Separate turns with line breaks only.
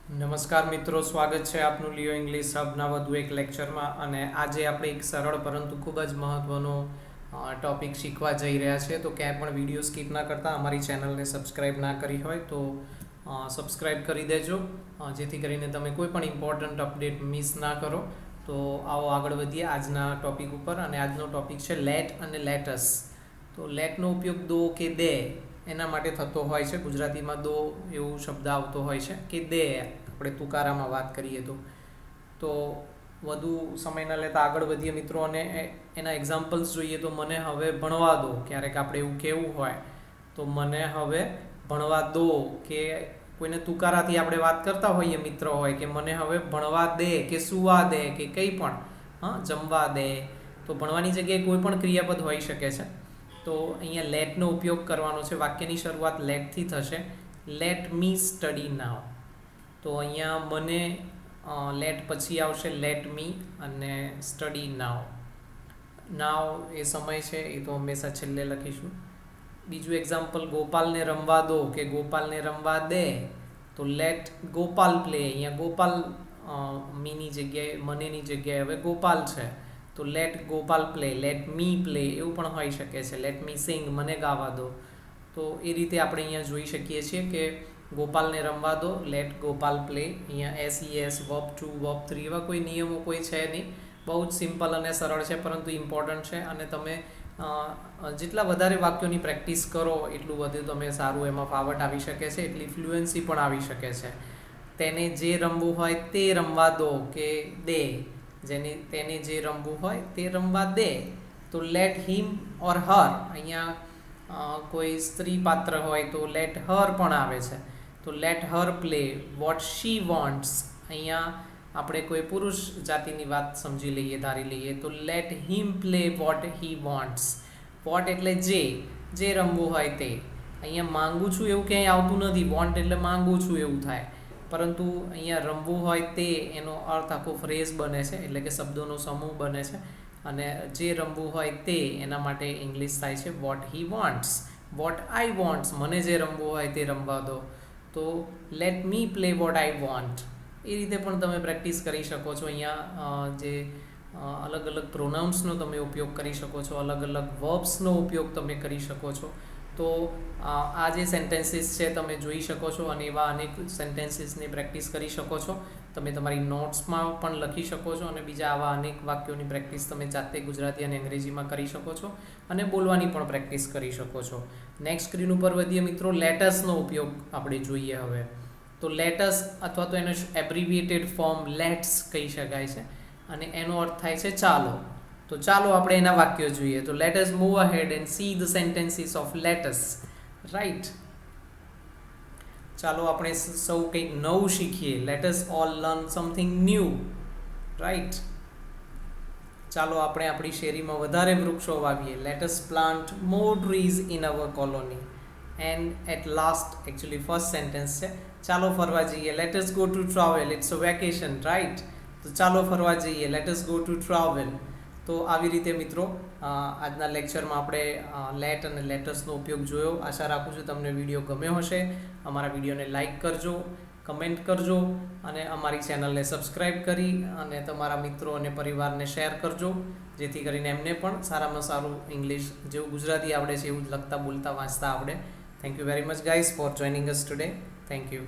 નમસ્કાર મિત્રો, સ્વાગત છે આપનું લિયો ઇંગ્લિશ હબના વધુ એક લેક્ચરમાં. અને આજે આપણે એક સરળ પરંતુ ખૂબ જ મહત્ત્વનો ટૉપિક શીખવા જઈ રહ્યા છે. તો ક્યાંય પણ વિડીયો સ્કીપ ના કરતા અમારી ચેનલને સબસ્ક્રાઈબ ના કરી હોય તો સબસ્ક્રાઈબ કરી દેજો, જેથી કરીને તમે કોઈ પણ ઇમ્પોર્ટન્ટ અપડેટ મિસ ના કરો. તો આવો આગળ વધીએ આજના ટૉપિક ઉપર. અને આજનો ટૉપિક છે લેટ અને લેટસ. તો લેટનો ઉપયોગ દો કે દે એના માટે થતો હોય છે. ગુજરાતીમાં દો એવો શબ્દ આવતો હોય છે કે દે, આપણે તુકારામાં વાત કરીએ તો વધુ સમય ન લેતા આગળ વધીએ મિત્રો. અને એના એક્ઝામ્પલ્સ જોઈએ તો મને હવે ભણવા દો. ક્યારેક આપણે એવું કહેવું હોય તો મને હવે ભણવા દો, કે કોઈને તુકારાથી આપણે વાત કરતા હોઈએ, મિત્ર હોય, કે મને હવે ભણવા દે, કે સુવા દે, કે કંઈ પણ જમવા દે. તો ભણવાની જગ્યાએ કોઈ પણ ક્રિયાપદ હોઈ શકે છે. તો અહીંયા લેટનો ઉપયોગ કરવાનો છે. વાક્યની શરૂઆત લેટથી થશે. લેટ મી સ્ટડી નાવ. તો અહીંયા મને લેટ પછી આવશે લેટ મી અને સ્ટડી નાવ. નાવ એ સમય છે, એ તો હંમેશા છેલ્લે લખીશું. બીજું એક્ઝામ્પલ, ગોપાલને રમવા દો, કે ગોપાલને રમવા દે. તો લેટ ગોપાલ પ્લે. અહીંયા ગોપાલ મીની જગ્યાએ, મનેની જગ્યાએ હવે ગોપાલ છે. તો let Gopal play, let me play એવું પણ હોઈ શકે છે. લેટ મી સિંગ, મને ગાવા દો. તો એ રીતે આપણે અહીંયા જોઈ શકીએ છીએ કે ગોપાલને રમવા દો, લેટ ગોપાલ પ્લે. અહીંયા SES, વર્બ 2, વર્બ 3 એવા કોઈ નિયમો કોઈ છે નહીં. બહુ જ સિમ્પલ અને સરળ છે, પરંતુ ઇમ્પોર્ટન્ટ છે. અને તમે જેટલા વધારે વાક્યોની પ્રેક્ટિસ કરો એટલું વધુ તમે સારું એમાં ફાવટ આવી શકે છે, એટલી ફ્લુએન્સી પણ આવી શકે છે. તેને જે રમવું હોય તે રમવા દો કે દે. તેને જે રમવું હોય તે રમવા દે. તો લેટ હિમ ઓર હર. અહીંયા કોઈ સ્ત્રી પાત્ર હોય તો લેટ હર પણ આવે છે. તો let her play what she wants. અહીંયા આપણે કોઈ પુરુષ જાતિની વાત સમજી લઈએ, ધારી લઈએ, તો let him play what he wants. What એટલે જે રમવું હોય તે. અહીંયા માંગુ છું એવું ક્યાંય આવતું નથી. વોન્ટ એટલે માંગુ છું એવું થાય. પરંતુ અહીંયા રમવું હોય તે, એનો અર્થ આખો ફ્રેઝ બને છે, એટલે કે શબ્દોનો સમૂહ બને છે. અને જે રમવું હોય તે એના માટે ઇંગ્લિશ થાય છે what he wants. What I wants, મને જે રમવું હોય તે રમવા દો. તો let me play what I want. એ રીતે પણ તમે પ્રેક્ટિસ કરી શકો છો. અહીંયા જે અલગ અલગ પ્રોનાઉન્સનો તમે ઉપયોગ કરી શકો છો, અલગ અલગ વર્બ્સનો ઉપયોગ તમે કરી શકો છો. તો આ જે સેન્ટેન્સીસ છે તમે જોઈ શકો છો, અને એવા અનેક સેન્ટેન્સીસની પ્રેક્ટિસ કરી શકો છો. તમે તમારી નોટ્સમાં પણ લખી શકો છો, અને બીજા આવા અનેક વાક્યોની પ્રેક્ટિસ તમે જાતે ગુજરાતી અને અંગ્રેજીમાં કરી શકો છો, અને બોલવાની પણ પ્રેક્ટિસ કરી શકો છો. નેક્સ્ટ સ્ક્રીન ઉપર વધીએ મિત્રો. લેટસનો ઉપયોગ આપણે જોઈએ હવે. તો લેટસ અથવા તો એનો એબ્રિવિએટેડ ફોર્મ લેટ્સ કહી શકાય છે, અને એનો અર્થ થાય છે ચાલો. તો ચાલો આપણે એના વાક્યો જોઈએ. તો let us move ahead and see the sentences of let's. Right, ચાલો આપણે સૌ કંઈક નવું શીખીએ. Let us all learn something new. Right, ચાલો આપણે આપણી શેરીમાં વધારે વૃક્ષો વાવીએ. Let us plant more trees in our colony. And at last, actually first sentence છે, ચાલો ફરવા જઈએ. Let us go to travel. It's a vacation. Right, તો ચાલો ફરવા જઈએ. Let us go to travel. તો આવી રીતે મિત્રો આજના લેક્ચરમાં આપણે લેટ અને લેટસનો ઉપયોગ જોયો. આશા રાખું છું તમને વિડીયો ગમ્યો હશે. અમારા વિડીયોને લાઇક કરજો, કમેન્ટ કરજો, અને અમારી ચેનલને સબસ્ક્રાઈબ કરી અને તમારા મિત્રો અને પરિવારને શેર કરજો, જેથી કરીને એમને પણ સારામાં સારું ઇંગ્લિશ, જેવું ગુજરાતી આવડે છે એવું જ લખતા, બોલતા, વાંચતા આવડે. Thank you very much guys four joining us today. Thank you.